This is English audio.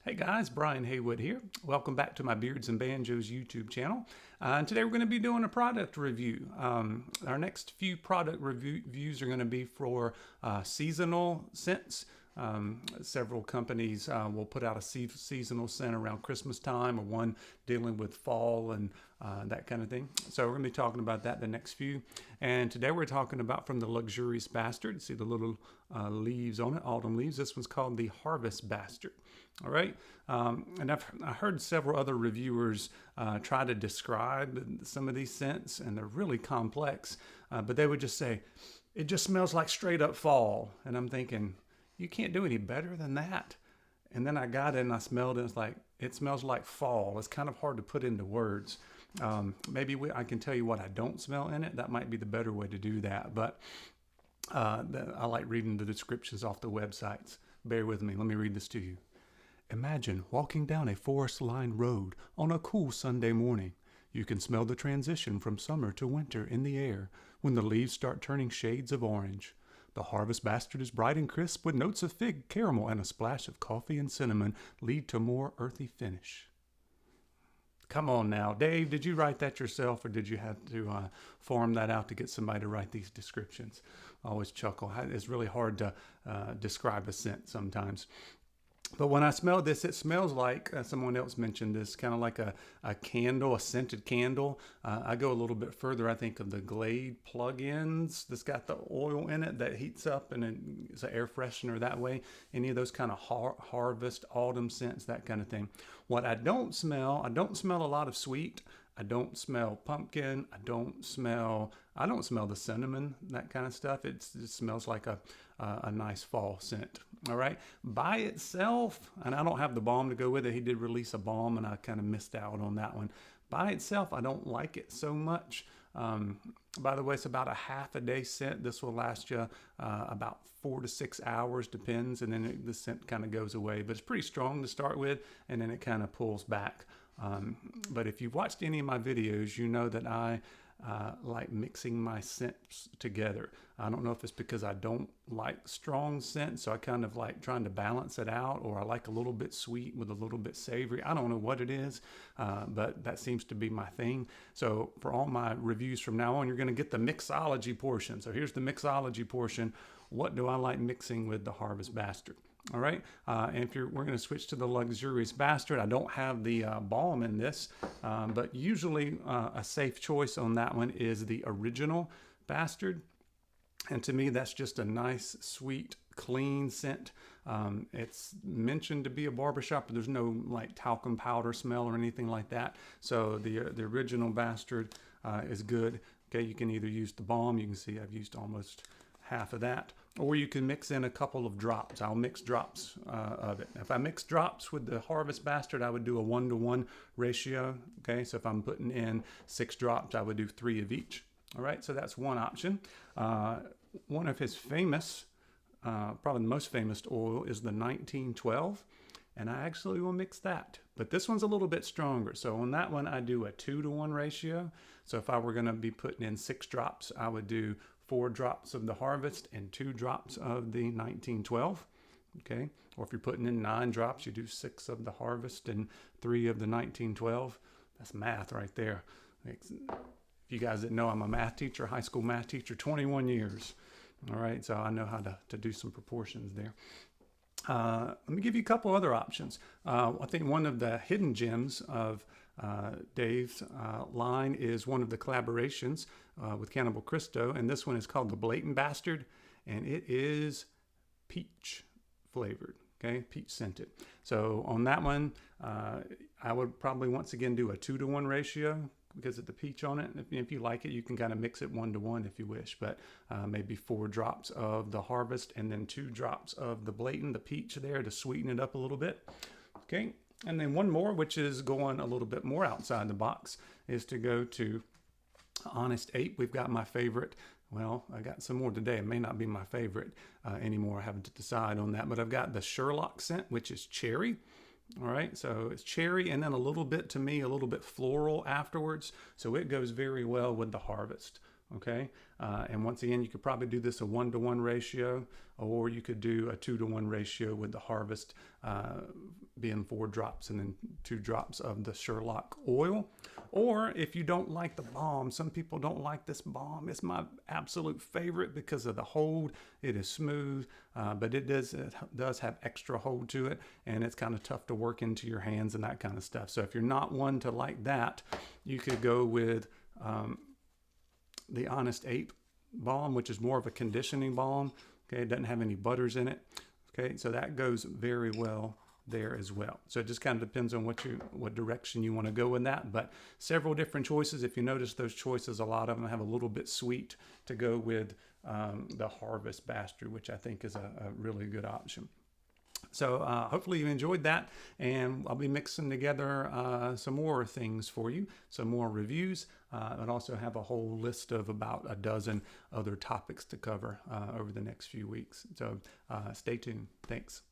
Hey guys, Brian Haywood here. Welcome back to my Beards and Banjos YouTube channel. And today we're going to be doing a product review. Our next few product reviews are going to be for seasonal scents. Several companies will put out a seasonal scent around Christmas time, or one dealing with fall and that kind of thing. So we're going to be talking about that the next few. And today we're talking about from the Luxurious Bastard. See the little leaves on it, autumn leaves. This one's called the Harvest Bastard. All right, and I heard several other reviewers try to describe some of these scents, and they're really complex. But they would just say, it just smells like straight up fall. And I'm thinking, you can't do any better than that. And then I got it and I smelled it, and it's like, it smells like fall. It's kind of hard to put into words. Maybe I can tell you what I don't smell in it. That might be the better way to do that. But I like reading the descriptions off the websites. Bear with me. Let me read this to you. Imagine walking down a forest-lined road on a cool Sunday morning. You can smell the transition from summer to winter in the air when the leaves start turning shades of orange. The Harvest Bastard is bright and crisp with notes of fig, caramel, and a splash of coffee and cinnamon lead to more earthy finish. Come on now, Dave, did you write that yourself, or did you have to farm that out to get somebody to write these descriptions? I always chuckle. It's really hard to describe a scent sometimes. But when I smell this, it smells like, someone else mentioned this, kind of like a candle, a scented candle. I go a little bit further. I think of the Glade plug-ins that's got the oil in it that heats up, and it's an air freshener that way. Any of those kind of harvest, autumn scents, that kind of thing. What I don't smell a lot of sweet. I don't smell pumpkin. I don't smell the cinnamon, that kind of stuff. It smells like a nice fall scent. All right. By itself, and I don't have the balm to go with it. He did release a balm, and I kind of missed out on that one. By itself, I don't like it so much. By the way, it's about a half a day scent. This will last you about 4 to 6 hours, depends, and then the scent kind of goes away. But it's pretty strong to start with, and then it kind of pulls back. But if you've watched any of my videos, you know that I like mixing my scents together. I don't know if it's because I don't like strong scents, so I kind of like trying to balance it out, or I like a little bit sweet with a little bit savory. I don't know what it is, but that seems to be my thing. So for all my reviews from now on, you're going to get the mixology portion. So here's the mixology portion. What do I like mixing with the Harvest Bastard? All right, and we're going to switch to the Luxurious Bastard. I don't have the balm in this, but usually a safe choice on that one is the Original Bastard. And to me, that's just a nice, sweet, clean scent. It's mentioned to be a barbershop, but there's no like talcum powder smell or anything like that. So the Original Bastard is good. Okay, you can either use the balm. You can see I've used almost half of that, or you can mix in a couple of drops. I'll mix drops of it. If I mix drops with the Harvest Bastard, I would do a 1-to-1 ratio. Okay, so if I'm putting in 6 drops, I would do 3 of each. All right, so that's one option. One of his famous, probably the most famous oil is the 1912, and I actually will mix that. But this one's a little bit stronger. So on that one, I do a 2-to-1 ratio. So if I were going to be putting in 6 drops, I would do 4 drops of the Harvest and 2 drops of the 1912. Okay, or if you're putting in 9 drops, you do 6 of the Harvest and 3 of the 1912. That's math right there. If you guys didn't know, I'm a math teacher, high school math teacher, 21 years. All right, so I know how to do some proportions there. Let me give you a couple other options. I think one of the hidden gems of Dave's line is one of the collaborations with Cannibal Cristo, and this one is called the Blatant Bastard, and it is peach flavored, okay, peach scented. So on that one, I would probably once again do a 2-to-1 ratio because of the peach on it. If you like it, you can kind of mix it 1-to-1 if you wish, but maybe 4 drops of the Harvest and then 2 drops of the Blatant, the peach there, to sweeten it up a little bit. Okay, and then one more, which is going a little bit more outside the box, is to go to Honest Ape. We've got my favorite. Well, I got some more today. It may not be my favorite anymore. I haven't to decide on that, but I've got the Sherlock scent, which is cherry. All right, so it's cherry, and then a little bit, to me, a little bit floral afterwards. So it goes very well with the Harvest. Okay, and once again, you could probably do this a 1-to-1 ratio, or you could do a 2-to-1 ratio with the harvest being 4 drops and then 2 drops of the Sherlock oil. Or if you don't like the balm, some people don't like this balm. It's my absolute favorite because of the hold. It is smooth, but it does have extra hold to it, and it's kind of tough to work into your hands and that kind of stuff. So if you're not one to like that, you could go with the Honest Ape balm, which is more of a conditioning balm. Okay, it doesn't have any butters in it. Okay, so that goes very well there as well. So it just kind of depends on what direction you want to go in that, but several different choices. If you notice those choices, a lot of them have a little bit sweet to go with the Harvest Bastard, which I think is a really good option. So hopefully you enjoyed that, and I'll be mixing together some more things for you, some more reviews, and also have a whole list of about a dozen other topics to cover over the next few weeks. So stay tuned. Thanks.